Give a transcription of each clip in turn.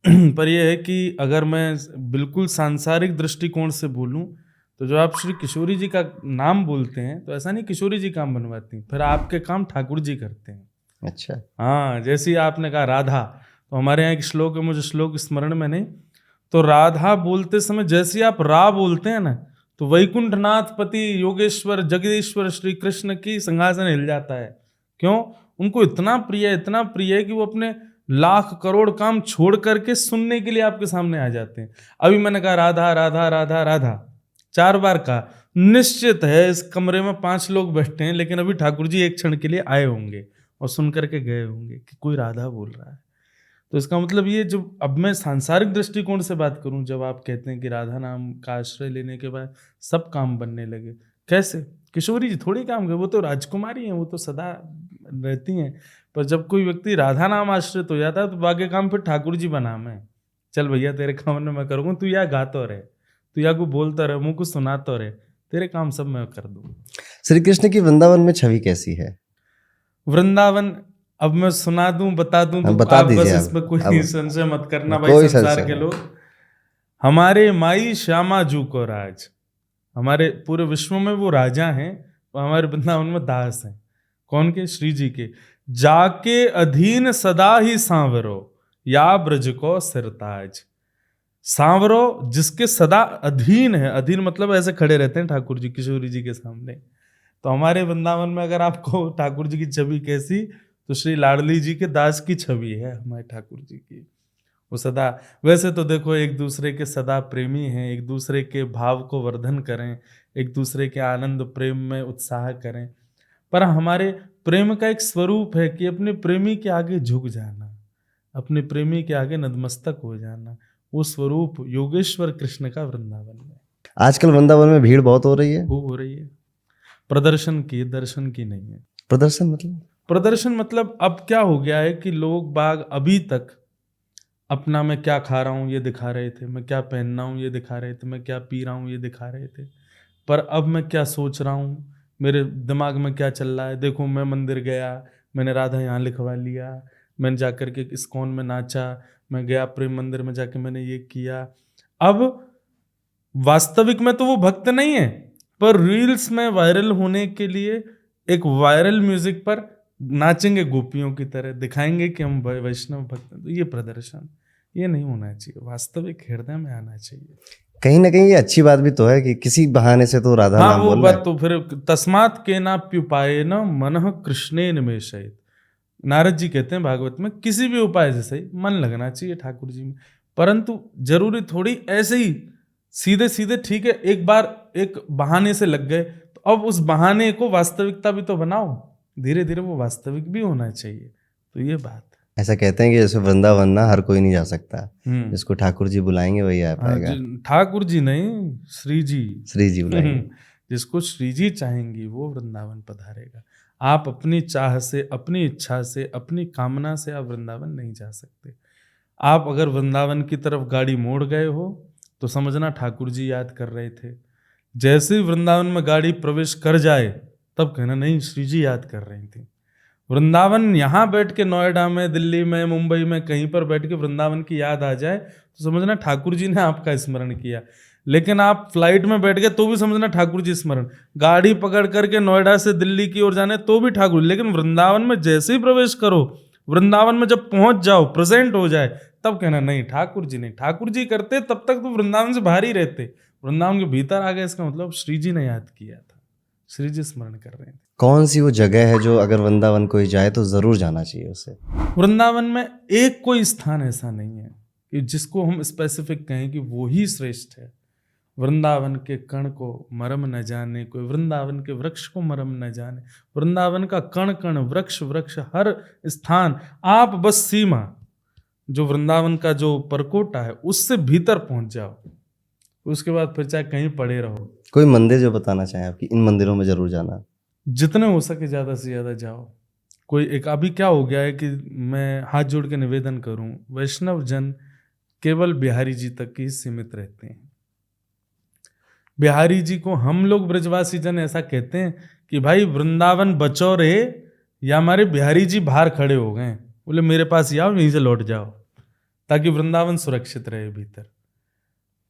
पर यह है कि अगर मैं बिल्कुल सांसारिक दृष्टिकोण से बोलूं तो जो आप श्री किशोरी जी का नाम बोलते हैं तो ऐसा नहीं किशोरी जी काम बनवाती, फिर आपके काम ठाकुर जी करते हैं। अच्छा। हाँ, जैसे ही आपने कहा राधा, तो हमारे यहाँ एक श्लोक है, मुझे श्लोक स्मरण में नहीं, तो राधा बोलते समय जैसे ही आप रा बोलते हैं ना, तो वैकुंठनाथ पति योगेश्वर जगदीश्वर श्री कृष्ण की सिंहासन हिल जाता है। क्यों? उनको इतना प्रिय है कि वो अपने लाख करोड़ काम छोड़ करके सुनने के लिए आपके सामने आ जाते हैं। अभी मैंने कहा राधा राधा राधा राधा 4 बार कहा, निश्चित है इस कमरे में 5 लोग बैठे हैं, लेकिन अभी ठाकुर जी एक क्षण के लिए आए होंगे और सुन करके गए होंगे कि कोई राधा बोल रहा है। तो इसका मतलब ये, जो अब मैं सांसारिक दृष्टिकोण से बात करूं, जब आप कहते हैं कि राधा नाम का आश्रय लेने के बाद सब काम बनने लगे, कैसे? किशोरी जी थोड़ी काम कर, वो तो राजकुमारी हैं, वो तो सदा रहती हैं। पर जब कोई व्यक्ति राधा नाम आश्रित हो जाता है तो बाकी काम फिर ठाकुर जी बना मैं, चल भैया तेरे काम में मैं करूँगा, तू या गाता रहे, तू या को बोलता रहे, मुँह को सुनाता रहे, तेरे काम सब मैं कर दूँ। श्री कृष्ण की वृंदावन में छवि कैसी है? वृंदावन अब मैं सुना दूं, बता दूं, तो बता आप बस दीजिए इसमें कोई अब संशय मत करना भाई, कोई संसार संशय के नहीं। लोग। हमारे माई श्यामा जू को राज, हमारे पूरे विश्व में वो राजा हैं, वो हमारे वृंदावन में दास हैं। कौन के? श्री जी के। जाके अधीन सदा ही सांवरो, या ब्रज को सिरताज। सांवरो जिसके सदा अधीन है, अधीन मतलब ऐसे खड़े रहते हैं ठाकुर जी किशोरी जी के सामने। तो हमारे वृंदावन में अगर आपको ठाकुर जी की छवि कैसी, तो श्री लाडली जी के दास की छवि है हमारे ठाकुर जी की। वो सदा, वैसे तो देखो एक दूसरे के सदा प्रेमी हैं, एक दूसरे के भाव को वर्धन करें, एक दूसरे के आनंद प्रेम में उत्साह करें, पर हमारे प्रेम का एक स्वरूप है कि अपने प्रेमी के आगे झुक जाना, अपने प्रेमी के आगे नतमस्तक हो जाना। वो स्वरूप योगेश्वर कृष्ण का वृंदावन में। आजकल वृंदावन में भीड़ बहुत हो रही है। वो हो रही है प्रदर्शन की, दर्शन की नहीं है। प्रदर्शन मतलब? प्रदर्शन मतलब अब क्या हो गया है कि लोग बाग अभी तक अपना मैं क्या खा रहा हूँ ये दिखा रहे थे, मैं क्या पहनना हूँ ये दिखा रहे थे, मैं क्या पी रहा हूँ ये दिखा रहे थे, पर अब मैं क्या सोच रहा हूँ, मेरे दिमाग में क्या चल रहा है, देखो मैं मंदिर गया, मैंने राधा यहाँ लिखवा लिया, मैंने जाकर के इस्कॉन में नाचा, मैं गया प्रेम मंदिर में जाके मैंने ये किया। अब वास्तविक में तो वो भक्त नहीं है, पर रील्स में वायरल होने के लिए एक वायरल म्यूजिक पर नाचेंगे गोपियों की तरह, दिखाएंगे कि हम वैष्णव भक्त हैं। तो ये प्रदर्शन, ये नहीं होना चाहिए, वास्तविक हृदय में आना चाहिए। कहीं ना कहीं ये अच्छी बात भी तो है कि किसी बहाने से तो राधा हाँ, नाम वो बोल रहा बात है। तो फिर तस्मात् केनाप्युपायेन मनः कृष्णे निमेषयेत्, नारद जी कहते हैं भागवत में, किसी भी उपाय से सही मन लगना चाहिए ठाकुर जी में, परंतु जरूरी थोड़ी ऐसे ही सीधे सीधे, ठीक है एक बार एक बहाने से लग गए, तो अब उस बहाने को वास्तविकता भी तो बनाओ, धीरे धीरे वो वास्तविक भी होना चाहिए। तो ये बात है। ऐसा कहते हैं कि जैसे वृंदावन ना हर कोई नहीं जा सकता, हम्म। जिसको ठाकुर जी बुलाएंगे वही आ हाँ, पाएगा। ठाकुर जी नहीं, श्री जी। श्री जी बुलाएंगे। जिसको श्री जी चाहेंगी वो वृंदावन पधारेगा। आप अपनी चाह से, अपनी इच्छा से, अपनी कामना से आप वृंदावन नहीं जा सकते। आप अगर वृंदावन की तरफ गाड़ी मोड़ गए हो तो समझना ठाकुर जी याद कर रहे थे। जैसे ही वृंदावन में गाड़ी प्रवेश कर जाए तब कहना नहीं, श्री जी याद कर रही थी। वृंदावन यहाँ बैठ के, नोएडा में, दिल्ली में, मुंबई में, कहीं पर बैठ के वृंदावन की याद आ जाए तो समझना ठाकुर जी ने आपका स्मरण किया। लेकिन आप फ्लाइट में बैठ गए तो भी समझना ठाकुर जी स्मरण, गाड़ी पकड़ करके नोएडा से दिल्ली की ओर जाने तो भी ठाकुर, लेकिन वृंदावन में जैसे ही प्रवेश करो, वृंदावन में जब पहुंच जाओ, प्रेजेंट हो जाए, तब कहना नहीं ठाकुर जी नहीं। ठाकुर जी करते तब तक तो वृंदावन से बाहर ही रहते, वृंदावन के भीतर आ गए, इसका मतलब श्री जी ने याद किया था, श्री जी स्मरण कर रहे थे। कौन सी वो जगह है जो अगर वृंदावन कोई जाए तो जरूर जाना चाहिए उसे? वृंदावन में एक कोई स्थान ऐसा नहीं है कि जिसको हम स्पेसिफिक कहें कि वो ही श्रेष्ठ है। वृंदावन के कण को मरम न जाने कोई, वृंदावन के वृक्ष को मरम न जाने, वृंदावन का कण कण, वृक्ष वृक्ष, हर स्थान, आप बस सीमा, जो वृंदावन का जो परकोटा है उससे भीतर पहुंच जाओ, उसके बाद फिर चाहे कहीं पड़े रहो। कोई मंदिर जो बताना चाहें आपकी, इन मंदिरों में जरूर जाना? जितने हो सके ज़्यादा से ज़्यादा जाओ। कोई एक, अभी क्या हो गया है कि मैं हाथ जोड़ के निवेदन करूं, वैष्णव जन केवल बिहारी जी तक ही सीमित रहते हैं। बिहारी जी को हम लोग ब्रजवासी जन ऐसा कहते हैं कि भाई वृंदावन बचो रे, या हमारे बिहारी जी बाहर खड़े हो गए, बोले मेरे पास ही आओ, यहीं से लौट जाओ। ताकि वृंदावन सुरक्षित रहे भीतर।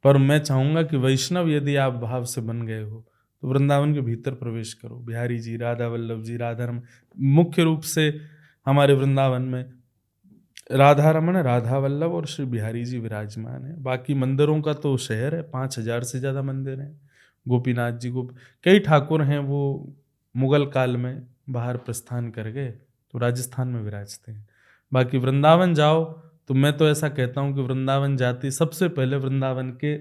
पर मैं चाहूंगा कि वैष्णव यदि आप भाव से बन गए हो तो वृंदावन के भीतर प्रवेश करो। बिहारी जी, राधा वल्लभ जी, राधा रमन, मुख्य रूप से हमारे वृंदावन में राधा रमन, राधा वल्लभ और श्री बिहारी जी विराजमान है। बाकी मंदिरों का तो शहर है, 5,000 से ज़्यादा मंदिर हैं। गोपीनाथ जी को कई ठाकुर हैं, वो मुगल काल में बाहर प्रस्थान कर गए तो राजस्थान में विराजते हैं। बाकी वृंदावन जाओ तो मैं तो ऐसा कहता हूँ कि वृंदावन जाती सबसे पहले वृंदावन के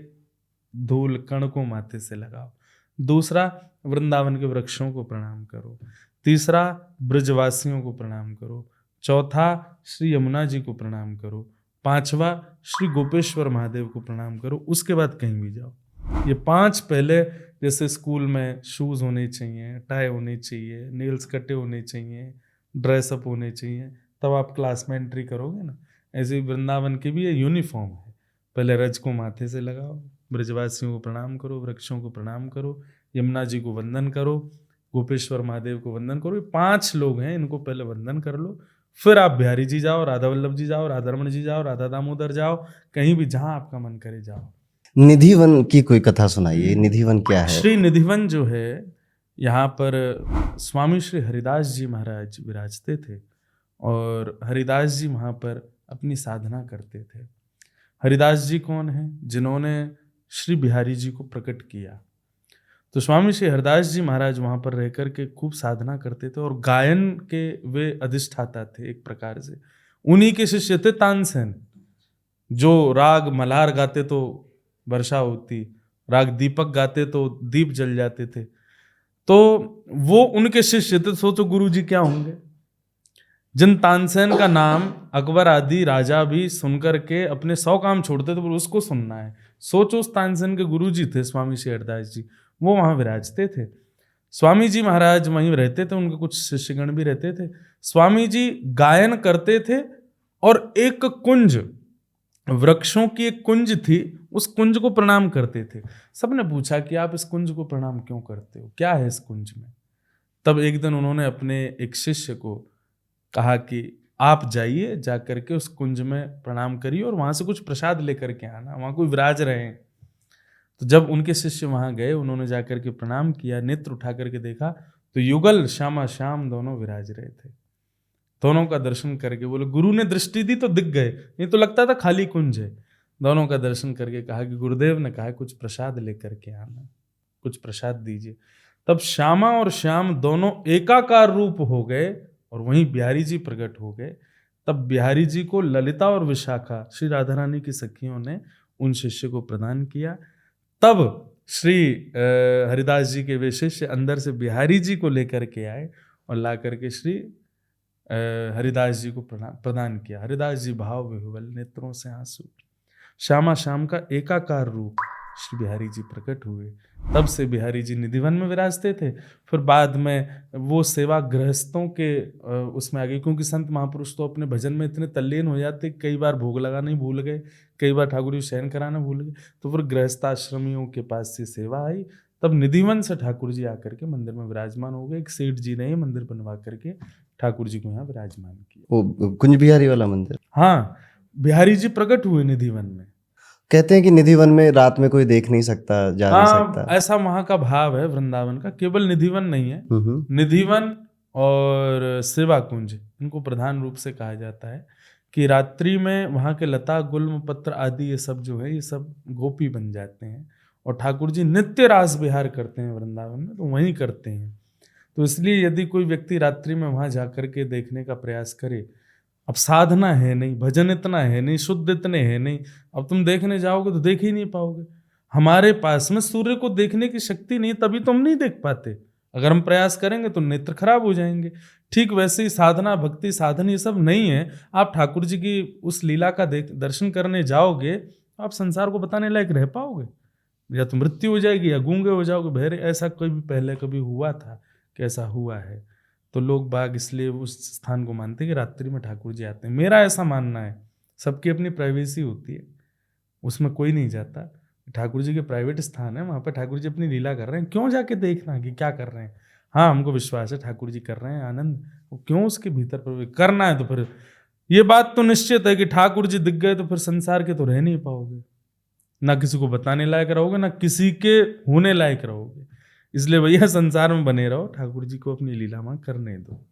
धूल कण को माथे से लगाओ। दूसरा, वृंदावन के वृक्षों को प्रणाम करो। तीसरा, ब्रजवासियों को प्रणाम करो। चौथा, श्री यमुना जी को प्रणाम करो। पांचवा, श्री गोपेश्वर महादेव को प्रणाम करो। उसके बाद कहीं भी जाओ। ये 5 पहले, जैसे स्कूल में शूज होने चाहिए, टाई होनी चाहिए, नेल्स कटे होने चाहिए, ड्रेसअप होने चाहिए, तब आप क्लास में एंट्री करोगे ना। ऐसे ही वृंदावन की भी ये यूनिफॉर्म है। पहले रज को माथे से लगाओ, ब्रजवासियों को प्रणाम करो, वृक्षों को प्रणाम करो, यमुना जी को वंदन करो, गोपेश्वर महादेव को वंदन करो। ये 5 लोग हैं, इनको पहले वंदन कर लो। फिर आप बिहारी जी जाओ, राधा वल्लभ जी जाओ, राधा रमन जी जाओ, राधा दामोदर जाओ, कहीं भी जहां आपका मन करे जाओ। निधिवन की कोई कथा सुनाइए। निधिवन क्या है? श्री निधिवन जो है, यहाँ पर स्वामी श्री हरिदास जी महाराज विराजते थे और हरिदास जी वहाँ पर अपनी साधना करते थे। हरिदास जी कौन हैं? जिन्होंने श्री बिहारी जी को प्रकट किया। तो स्वामी श्री हरिदास जी महाराज वहाँ पर रह कर के खूब साधना करते थे और गायन के वे अधिष्ठाता थे एक प्रकार से। उन्हीं के शिष्य थे तानसेन, जो राग मल्हार गाते तो वर्षा होती, राग दीपक गाते तो दीप जल जाते थे। तो वो उनके शिष्य थे। सोचो गुरु जी क्या होंगे। जिन तानसेन का नाम अकबर आदि राजा भी सुनकर के अपने 100 काम छोड़ते थे पर उसको सुनना है। सोचो उस तानसेन के गुरु जी थे स्वामी श्री हरिदास जी, वो वहां विराजते थे। स्वामी जी महाराज वहीं रहते थे, उनके कुछ शिष्यगण भी रहते थे। स्वामी जी गायन करते थे और एक कुंज, वृक्षों की एक कुंज थी, उस कुंज को प्रणाम करते थे। सबने पूछा कि आप इस कुंज को प्रणाम क्यों करते हो, क्या है इस कुंज में? तब एक दिन उन्होंने अपने एक शिष्य को कहा कि आप जाइए, जा करके उस कुंज में प्रणाम करिए और वहां से कुछ प्रसाद लेकर के आना, वहां कोई विराज रहे हैं। तो जब उनके शिष्य वहां गए, उन्होंने जाकर के प्रणाम किया, नेत्र उठा करके देखा तो युगल श्यामा श्याम दोनों विराज रहे थे। दोनों का दर्शन करके बोले, गुरु ने दृष्टि दी तो दिख गए, नहीं तो लगता था खाली कुंज है। दोनों का दर्शन करके कहा कि गुरुदेव ने कहा कुछ प्रसाद लेकर के आना, कुछ प्रसाद दीजिए। तब श्यामा और श्याम दोनों एकाकार रूप हो गए और वहीं बिहारी जी प्रकट हो गए। तब बिहारी जी को ललिता और विशाखा श्री राधा रानी की सखियों ने उन शिष्य को प्रदान किया। तब श्री हरिदास जी के वे शिष्य अंदर से बिहारी जी को लेकर के आए और ला करके श्री हरिदास जी को प्रदान किया। हरिदास जी भाव विह्वल, नेत्रों से आंसू, श्यामा श्याम का एकाकार रूप श्री बिहारी जी प्रकट हुए। तब से बिहारी जी निधिवन में विराजते थे। फिर बाद में वो सेवा गृहस्थों के उसमें आ गई, क्योंकि संत महापुरुष तो अपने भजन में इतने तल्लीन हो जाते, कई बार भोग लगाना ही भूल गए, कई बार ठाकुर जी शयन कराना भूल गए। तो फिर गृहस्थाश्रमियों के पास से सेवा आई। तब निधिवन से ठाकुर जी आकर के मंदिर में विराजमान हो गए। एक सेठ जी ने मंदिर बनवा करके ठाकुर जी को यहाँ विराजमान किया। वो कुंज बिहारी वाला मंदिर? हाँ, बिहारी जी प्रकट हुए निधिवन में। कहते हैं कि निधिवन में रात में कोई देख नहीं सकता, जा नहीं सकता। ऐसा वहां का भाव है वृंदावन का। केवल निधिवन नहीं है, निधिवन और सेवा कुंज, इनको प्रधान रूप से कहा जाता है कि रात्रि में वहां के लता गुल्म पत्र आदि ये सब जो है, ये सब गोपी बन जाते हैं और ठाकुर जी नित्य रास विहार करते हैं वृंदावन में, तो वहीं करते हैं। तो इसलिए यदि कोई व्यक्ति रात्रि में वहां जाकर के देखने का प्रयास करे, अब साधना है नहीं, भजन इतना है नहीं, शुद्ध इतने है नहीं, अब तुम देखने जाओगे तो देख ही नहीं पाओगे। हमारे पास में सूर्य को देखने की शक्ति नहीं, तभी तो हम नहीं देख पाते। अगर हम प्रयास करेंगे तो नेत्र खराब हो जाएंगे। ठीक वैसे ही साधना, भक्ति, साधन ये सब नहीं है। आप ठाकुर जी की उस लीला का दर्शन करने जाओगे, आप संसार को बताने लायक रह पाओगे? या तो मृत्यु हो जाएगी या गूंगे हो जाओगे, बहरे। ऐसा कोई भी पहले कभी हुआ था? कैसा हुआ है? तो लोग बाग इसलिए उस स्थान को मानते हैं कि रात्रि में ठाकुर जी आते हैं। मेरा ऐसा मानना है, सबकी अपनी प्राइवेसी होती है, उसमें कोई नहीं जाता। ठाकुर जी के प्राइवेट स्थान है, वहाँ पर ठाकुर जी अपनी लीला कर रहे हैं, क्यों जाके देखना कि क्या कर रहे हैं? हाँ, हमको विश्वास है ठाकुर जी कर रहे हैं आनंद, क्यों उसके भीतर प्रवेश करना है? तो फिर ये बात तो निश्चित है कि ठाकुर जी दिख गए तो फिर संसार के तो रह नहीं पाओगे, ना किसी को बताने लायक रहोगे, ना किसी के होने लायक रहोगे। इसलिए भैया संसार में बने रहो, ठाकुर जी को अपनी लीला करने दो।